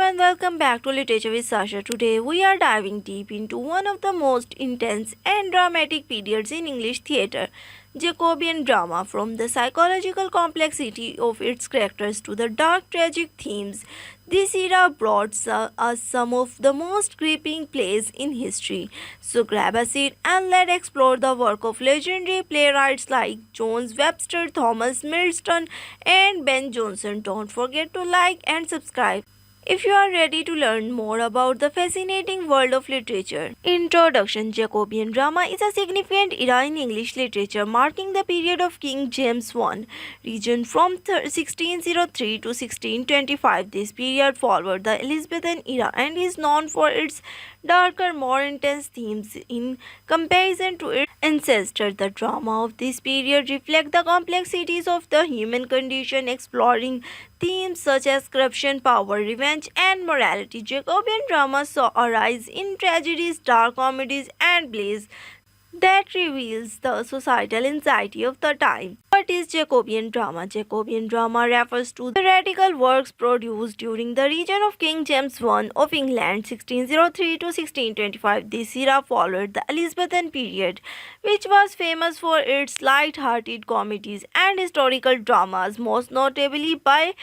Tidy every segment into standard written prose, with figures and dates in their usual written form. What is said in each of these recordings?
and welcome back to Literature with Sasha. Today we are diving deep into one of the most intense and dramatic periods in English theatre, Jacobean drama. From the psychological complexity of its characters to the dark tragic themes, this era brought us some of the most gripping plays in history. So grab a seat and let's explore the work of legendary playwrights like Jones Webster, Thomas Milton, and Ben Jonson. Don't forget to like and subscribe if you are ready to learn more about the fascinating world of literature. Introduction. Jacobean drama is a significant era in English literature, marking the period of King James I region from 1603 to 1625. This period followed the Elizabethan era and is known for its darker, more intense themes in comparison to its ancestors. The drama of this period reflects the complexities of the human condition, exploring themes such as corruption, power, revenge, and morality. Jacobean drama saw a rise in tragedies, dark comedies, and plays that reveals the societal anxiety of the time. What is Jacobean drama? Jacobean drama refers to the radical works produced during the reign of King James I of England 1603 to 1625. This era followed the Elizabethan period, which was famous for its light-hearted comedies and historical dramas, most notably by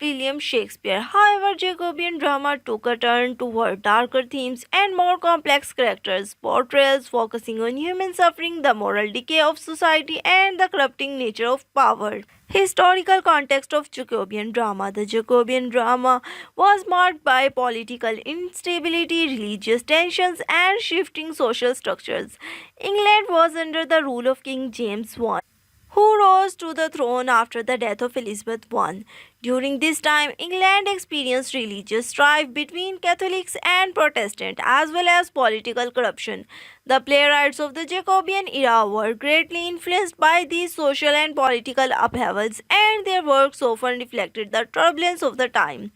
William Shakespeare. However, Jacobean drama took a turn toward darker themes and more complex characters, portrayals focusing on human suffering, the moral decay of society, and the corrupting nature of power. Historical context of Jacobean drama. The Jacobean drama was marked by political instability, religious tensions, and shifting social structures. England was under the rule of King James I, who rose to the throne after the death of Elizabeth I. During this time, England experienced religious strife between Catholics and Protestants, as well as political corruption. The playwrights of the Jacobean era were greatly influenced by these social and political upheavals, and their works often reflected the turbulence of the time.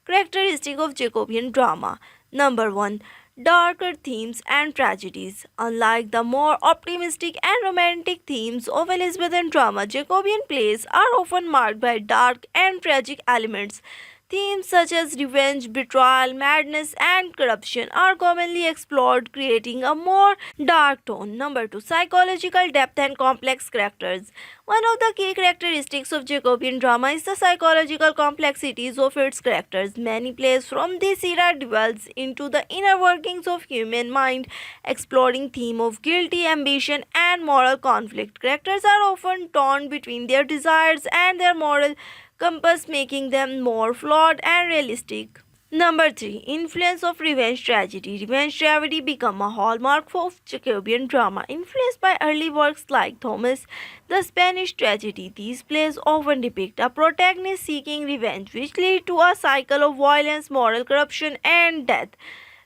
Characteristic of Jacobean drama. Number 1. Darker themes and tragedies. Unlike the more optimistic and romantic themes of Elizabethan drama, Jacobean plays are often marked by dark and tragic elements. Themes such as revenge, betrayal, madness, and corruption are commonly explored, creating a more dark tone. Number 2. Psychological depth and complex characters. One of the key characteristics of Jacobean drama is the psychological complexities of its characters. Many plays from this era delves into the inner workings of human mind, exploring theme of guilty, ambition, and moral conflict. Characters are often torn between their desires and their moral compass, making them more flawed and realistic. Number 3. Influence of revenge tragedy. Revenge tragedy became a hallmark of Jacobean drama, influenced by early works like Thomas the Spanish Tragedy. These plays often depict a protagonist seeking revenge, which lead to a cycle of violence, moral corruption, and death.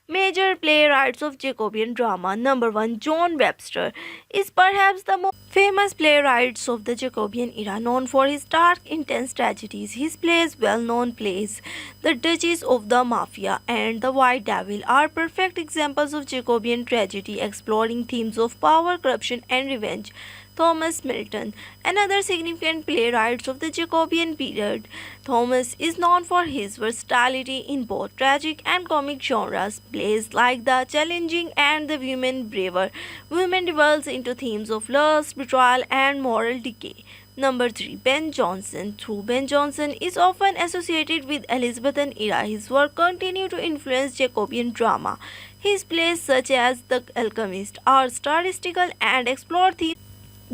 Major playwrights of Jacobean drama. Number 1. John Webster is perhaps the most famous playwright of the Jacobean era, known for his dark, intense tragedies. His plays, well-known plays, The Duchess of the Mafia and The White Devil, are perfect examples of Jacobean tragedy, exploring themes of power, corruption, and revenge. Thomas Milton, another significant playwright of the Jacobean period. Thomas is known for his versatility in both tragic and comic genres. Plays like The Challenging and The Women Braver Women delves into themes of lust, betrayal, and moral decay. Number 3. Ben Jonson. Though Ben Jonson is often associated with Elizabethan era, his work continued to influence Jacobean drama. His plays such as The Alchemist are statistical and explore themes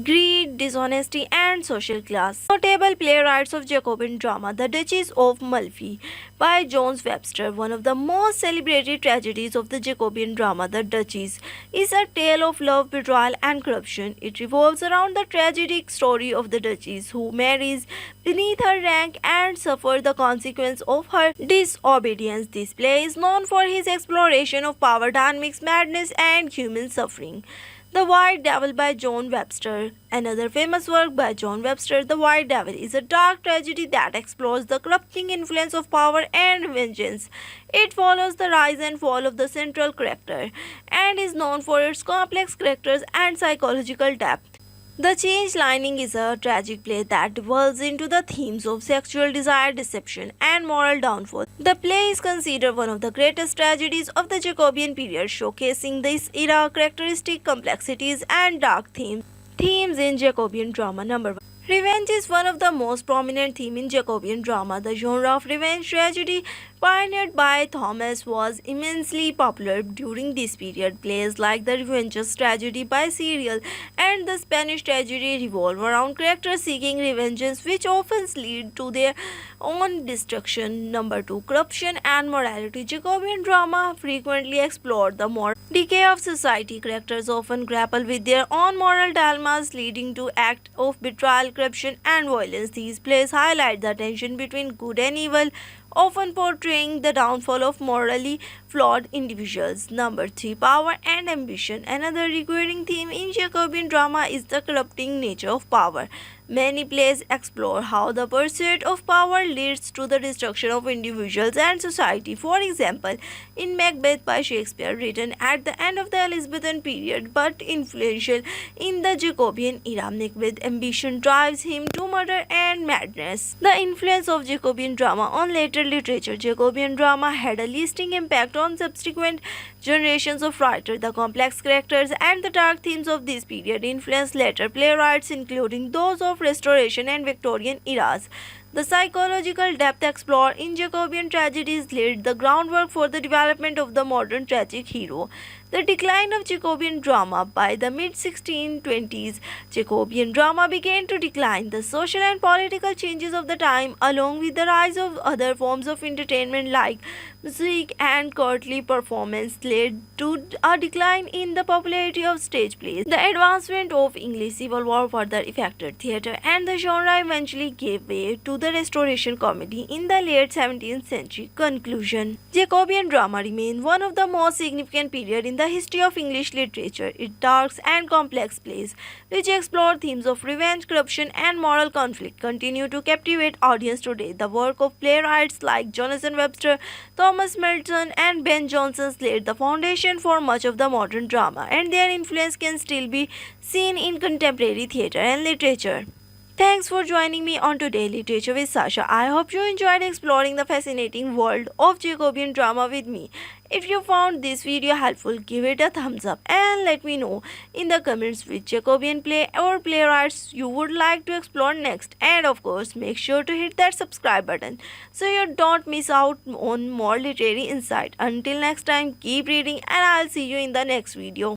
greed, dishonesty, and social class. Notable playwrights of Jacobean drama. The Duchess of Malfi by Jones Webster. One of the most celebrated tragedies of the Jacobean drama, The Duchess, is a tale of love, betrayal, and corruption. It revolves around the tragic story of the Duchess, who marries beneath her rank and suffers the consequence of her disobedience. This play is known for his exploration of power dynamics, madness, and human suffering. The White Devil by John Webster. Another famous work by John Webster, The White Devil, is a dark tragedy that explores the corrupting influence of power and vengeance. It follows the rise and fall of the central character and is known for its complex characters and psychological depth. The Change Lining is a tragic play that delves into the themes of sexual desire, deception, and moral downfall. The play is considered one of the greatest tragedies of the Jacobean period, showcasing this era characteristic complexities and dark themes. Themes in Jacobean drama number 1. Revenge is one of the most prominent themes in Jacobean drama. The genre of revenge tragedy, pioneered by Thomas, was immensely popular during this period. Plays like the Revenge's Tragedy by Serial and the Spanish tragedy revolve around characters seeking revenges, which often lead to their own destruction. Number 2. Corruption and morality. Jacobean drama frequently explored the moral decay of society. Characters often grapple with their own moral dilemmas, leading to acts of betrayal, corruption, and violence. These plays highlight the tension between good and evil, often portraying the downfall of morally flawed individuals. Number 3. Power and ambition. Another recurring theme in Jacobean drama is the corrupting nature of power. Many plays explore how the pursuit of power leads to the destruction of individuals and society. For example, in Macbeth by Shakespeare, written at the end of the Elizabethan period but influential in the Jacobean era, Macbeth's ambition drives him to murder and madness. The influence of Jacobean drama on later literature. Jacobean drama had a lasting impact on subsequent generations of writers. The complex characters and the dark themes of this period influenced later playwrights, including those of Restoration and Victorian eras. The psychological depth explored in Jacobean tragedies laid the groundwork for the development of the modern tragic hero. The decline of Jacobean drama. By the mid 1620s, Jacobean drama began to decline. The social and political changes of the time, along with the rise of other forms of entertainment like music and courtly performance, led to a decline in the popularity of stage plays. The advancement of English Civil War further affected theatre, and the genre eventually gave way to the Restoration comedy in the late 17th century. Conclusion. Jacobean drama remains one of the most significant periods in the history of English literature. Its dark and complex plays, which explore themes of revenge, corruption, and moral conflict, continue to captivate audience today. The work of playwrights like Jonathan Webster, Thomas Milton, and Ben Jonson laid the foundation for much of the modern drama, and their influence can still be seen in contemporary theatre and literature. Thanks for joining me on Today Literature with Sasha. I hope you enjoyed exploring the fascinating world of Jacobean drama with me. If you found this video helpful, give it a thumbs up and let me know in the comments which Jacobean play or playwrights you would like to explore next. And of course, make sure to hit that subscribe button so you don't miss out on more literary insight. Until next time, keep reading and I'll see you in the next video.